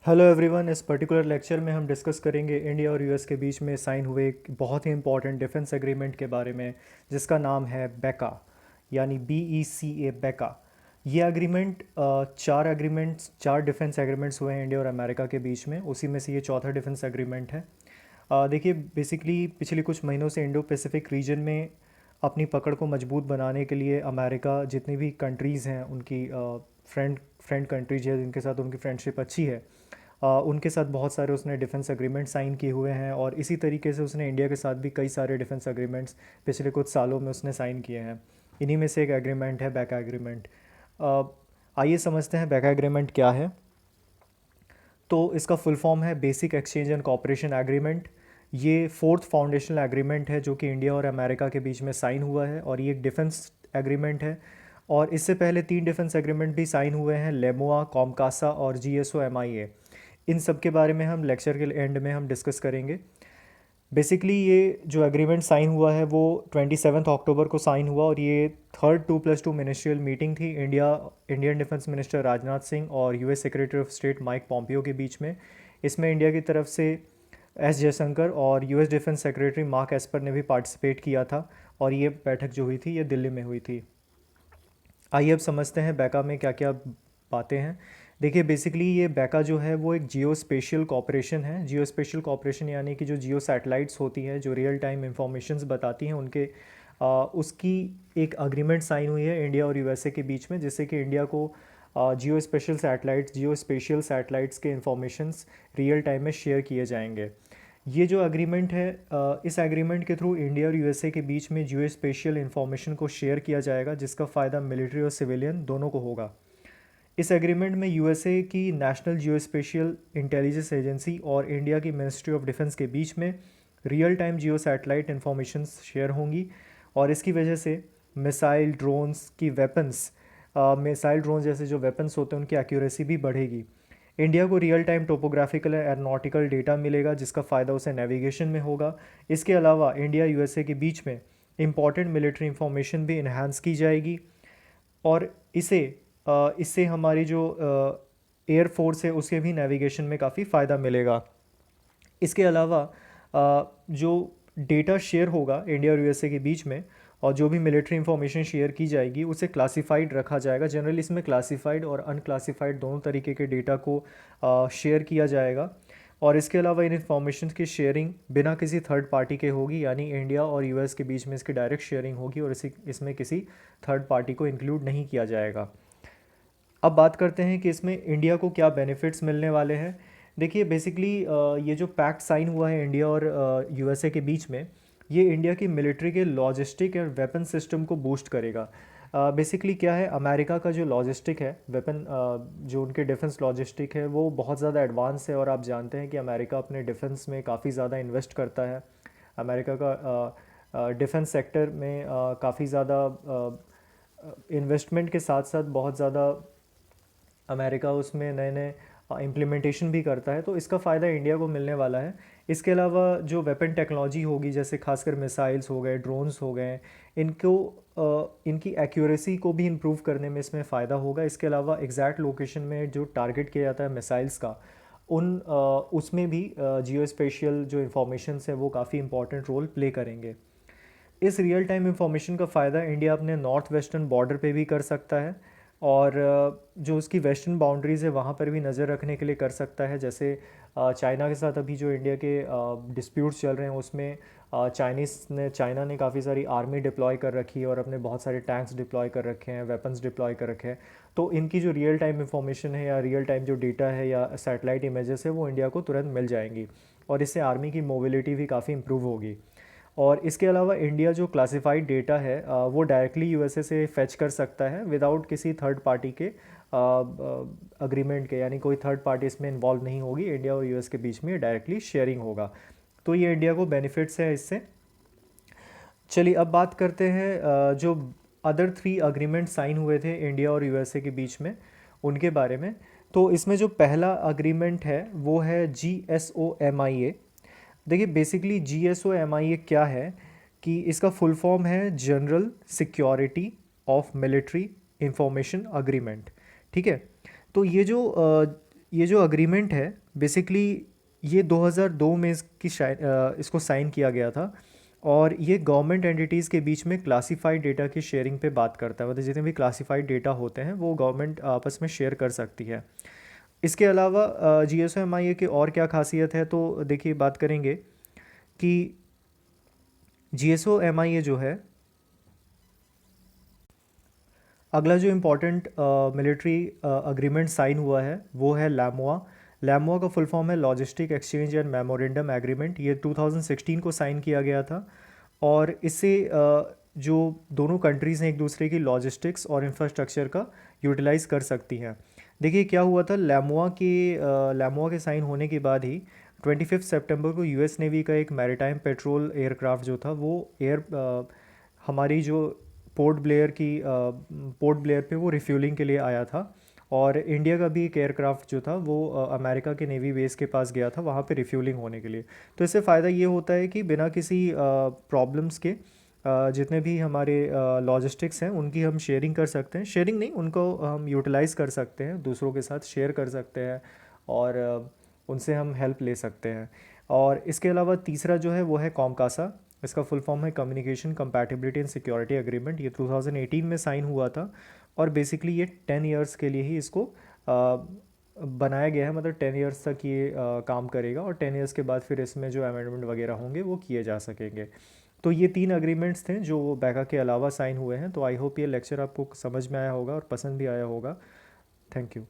Hello everyone. इस particular lecture में हम डिस्कस करेंगे इंडिया और यूएस के बीच में साइन हुए एक बहुत ही इंपॉर्टेंट डिफेंस एग्रीमेंट के बारे में, जिसका नाम है बेका, यानी BECA बेका। ये एग्रीमेंट चार डिफेंस एग्रीमेंट्स हुए हैं इंडिया और अमेरिका के बीच में, उसी में से ये चौथा डिफेंस एग्रीमेंट है। देखिए, बेसिकली पिछले कुछ महीनों से इंडो पैसिफिक रीजन में अपनी पकड़ को मजबूत बनाने के लिए अमेरिका जितनी भी कंट्रीज़ हैं उनकी फ्रेंड फ्रेंड कंट्रीज है जिनके साथ उनकी फ्रेंडशिप अच्छी है, उनके साथ बहुत सारे उसने डिफेंस एग्रीमेंट साइन किए हुए हैं। और इसी तरीके से उसने इंडिया के साथ भी कई सारे डिफेंस एग्रीमेंट्स पिछले कुछ सालों में उसने साइन किए हैं। इन्हीं में से एक एग्रीमेंट है बेका एग्रीमेंट। आइए समझते हैं बेका एग्रीमेंट क्या है। तो इसका फुल फॉर्म है basic exchange and cooperation agreement. ये फोर्थ फाउंडेशनल एग्रीमेंट है जो कि इंडिया और अमेरिका के बीच में साइन हुआ है, और ये एक डिफेंस एग्रीमेंट है। और इससे पहले 3 डिफेंस एग्रीमेंट भी साइन हुए हैं, लेमोआ, कॉमकासा और GSO-MIA। इन सब के बारे में हम लेक्चर के एंड में हम डिस्कस करेंगे। बेसिकली ये जो एग्रीमेंट साइन हुआ है वो 27 अक्टूबर को साइन हुआ, और ये थर्ड 2+2 मिनिस्ट्रियल मीटिंग थी Indian defence minister Rajnath Singh और US secretary of state Mike Pompeo के बीच में। इसमें इंडिया की तरफ से S जयशंकर और US defence secretary mark Esper ने भी पार्टिसिपेट किया था, और ये बैठक जो हुई थी ये दिल्ली में हुई थी। आइए अब समझते हैं बेका में क्या क्या बातें हैं। देखिए, बेसिकली ये बेका जो है वो एक जियो स्पेशियल कॉपरेशन है। जियो स्पेशियल कॉपरेशन यानी कि जो जियो सैटेलाइट्स होती हैं जो रियल टाइम इंफॉर्मेशंस बताती हैं उनके उसकी एक अग्रीमेंट साइन हुई है इंडिया और USA के बीच में, जिससे कि इंडिया को जियो स्पेशियल सैटेलाइट्स के इंफॉर्मेशंस रियल टाइम में शेयर किए जाएंगे। ये जो एग्रीमेंट है, इस एग्रीमेंट के थ्रू इंडिया और USA के बीच में जियो स्पेशियल इंफॉर्मेशन को शेयर किया जाएगा, जिसका फ़ायदा मिलिट्री और सिविलियन दोनों को होगा। इस एग्रीमेंट में USA की national geo spatial intelligence agency और इंडिया की मिनिस्ट्री ऑफ डिफेंस के बीच में real time geo satellite information share होंगी, और इसकी वजह से मिसाइल ड्रोन्स की वेपन्स मिसाइल ड्रोन जैसे जो वेपन्स होते हैं उनकी एक्यूरेसी भी बढ़ेगी। इंडिया को real time topographical aeronautical data मिलेगा, जिसका फ़ायदा उसे नेविगेशन में होगा। इसके अलावा इंडिया USA के बीच में इंपॉर्टेंट मिलिट्री इंफॉर्मेशन भी इन्हांस की जाएगी, और इससे हमारी जो एयर फोर्स है उसके भी नेविगेशन में काफ़ी फ़ायदा मिलेगा। इसके अलावा जो डेटा शेयर होगा इंडिया और USA के बीच में, और जो भी मिलिट्री इंफॉर्मेशन शेयर की जाएगी उसे क्लासिफाइड रखा जाएगा। जनरली इसमें क्लासिफाइड और अनक्लासिफाइड दोनों तरीके के डेटा को शेयर किया जाएगा। और इसके अलावा इन इंफॉर्मेशन की शेयरिंग बिना किसी थर्ड पार्टी के होगी, यानी इंडिया और US के बीच में इसकी डायरेक्ट शेयरिंग होगी, और इसमें किसी थर्ड पार्टी को इंक्लूड नहीं किया जाएगा। अब बात करते हैं कि इसमें इंडिया को क्या बेनिफिट्स मिलने वाले हैं। देखिए, बेसिकली ये जो पैक्ट साइन हुआ है इंडिया और USA के बीच में, ये इंडिया की मिलिट्री के लॉजिस्टिक और वेपन सिस्टम को बूस्ट करेगा। बेसिकली क्या है, अमेरिका का जो लॉजिस्टिक है वेपन जो उनके डिफेंस लॉजिस्टिक है वो बहुत ज़्यादा एडवांस है, और आप जानते हैं कि अमेरिका अपने डिफेंस में काफ़ी ज़्यादा इन्वेस्ट करता है। अमेरिका का डिफेंस सेक्टर में काफ़ी ज़्यादा इन्वेस्टमेंट के साथ साथ बहुत ज़्यादा अमेरिका उसमें नए नए इम्प्लीमेंटेशन भी करता है, तो इसका फ़ायदा इंडिया को मिलने वाला है। इसके अलावा जो वेपन टेक्नोलॉजी होगी, जैसे खासकर मिसाइल्स हो गए, ड्रोन्स हो गए, इनकी एक्यूरेसी को भी इम्प्रूव करने में इसमें फ़ायदा होगा। इसके अलावा एग्जैक्ट लोकेशन में जो टारगेट किया जाता है मिसाइल्स का, उसमें भी जियो स्पेशियल जो इंफॉर्मेशन है वो काफ़ी इंपॉर्टेंट रोल प्ले करेंगे। इस रियल टाइम इंफॉर्मेशन का फ़ायदा इंडिया अपने नॉर्थ वेस्टर्न बॉर्डर पे भी कर सकता है, और जो उसकी वेस्टर्न बाउंड्रीज़ है वहाँ पर भी नज़र रखने के लिए कर सकता है। जैसे चाइना के साथ अभी जो इंडिया के डिस्प्यूट्स चल रहे हैं उसमें चाइना ने काफ़ी सारी आर्मी डिप्लॉय कर रखी है, और अपने बहुत सारे टैंक्स डिप्लॉय कर रखे हैं, वेपन्स डिप्लॉय कर रखे हैं। तो इनकी जो रियल टाइम इंफॉर्मेशन है या रियल टाइम जो डेटा है या सैटेलाइट इमेजेस है वो इंडिया को तुरंत मिल जाएंगी, और इससे आर्मी की मोबिलिटी भी काफ़ी इंप्रूव होगी। और इसके अलावा इंडिया जो क्लासिफाइड डेटा है वो डायरेक्टली USA से फेच कर सकता है विदाउट किसी थर्ड पार्टी के अग्रीमेंट के, यानी कोई थर्ड पार्टी इसमें इन्वॉल्व नहीं होगी। इंडिया और US के बीच में डायरेक्टली शेयरिंग होगा, तो ये इंडिया को बेनिफिट्स है इससे। चलिए अब बात करते हैं जो अदर 3 अग्रीमेंट साइन हुए थे इंडिया और USA के बीच में उनके बारे में। तो इसमें जो पहला अग्रीमेंट है वो है GSO-MIA। देखिए, बेसिकली GSO-MIA क्या है कि इसका फुल फॉर्म है general security of military information agreement. ठीक है, तो ये जो ये जो अग्रीमेंट है बेसिकली ये 2002 में इसको साइन किया गया था। और ये गवर्नमेंट एंटिटीज़ के बीच में क्लासिफाइड डेटा की शेयरिंग पे बात करता है, मतलब जितने भी क्लासिफाइड डेटा होते हैं वो गवर्नमेंट आपस में शेयर कर सकती है। इसके अलावा GSO-MIA की और क्या खासियत है, तो देखिए बात करेंगे कि GSO-MIA जो है, अगला जो इम्पोर्टेंट मिलिट्री अग्रीमेंट साइन हुआ है वो है लैमोआ। लैमोआ का फुल फॉर्म है logistic exchange and memorandum agreement. ये 2016 को साइन किया गया था। और इससे जो दोनों कंट्रीज़ हैं एक दूसरे की लॉजिस्टिक्स और इंफ्रास्ट्रक्चर का यूटिलाइज़ कर सकती हैं। देखिए क्या हुआ था, लैमोआ के साइन होने के बाद ही 25 सितंबर को US नेवी का एक मैरीटाइम पेट्रोल एयरक्राफ्ट जो था वो हमारी जो पोर्ट ब्लेयर पे वो रिफ्यूलिंग के लिए आया था। और इंडिया का भी एक एयरक्राफ्ट जो था वो अमेरिका के नेवी बेस के पास गया था वहाँ पे रिफ्यूलिंग होने के लिए। तो इससे फ़ायदा ये होता है कि बिना किसी प्रॉब्लम्स के जितने भी हमारे लॉजिस्टिक्स हैं उनकी हम शेयरिंग कर सकते हैं, शेयरिंग नहीं, उनको हम यूटिलाइज़ कर सकते हैं, दूसरों के साथ शेयर कर सकते हैं और उनसे हम हेल्प ले सकते हैं। और इसके अलावा तीसरा जो है वो है कॉमकासा। इसका फुल फॉर्म है communication compatibility and security agreement. ये 2018 में साइन हुआ था। और बेसिकली ये 10 इयर्स के लिए ही इसको बनाया गया है, मतलब 10 इयर्स तक ये काम करेगा और 10 इयर्स के बाद फिर इसमें जो अमेंडमेंट वगैरह होंगे वो किए जा सकेंगे। तो ये 3 अग्रीमेंट्स थे जो बैका के अलावा साइन हुए हैं। तो आई होप ये लेक्चर आपको समझ में आया होगा और पसंद भी आया होगा। Thank you.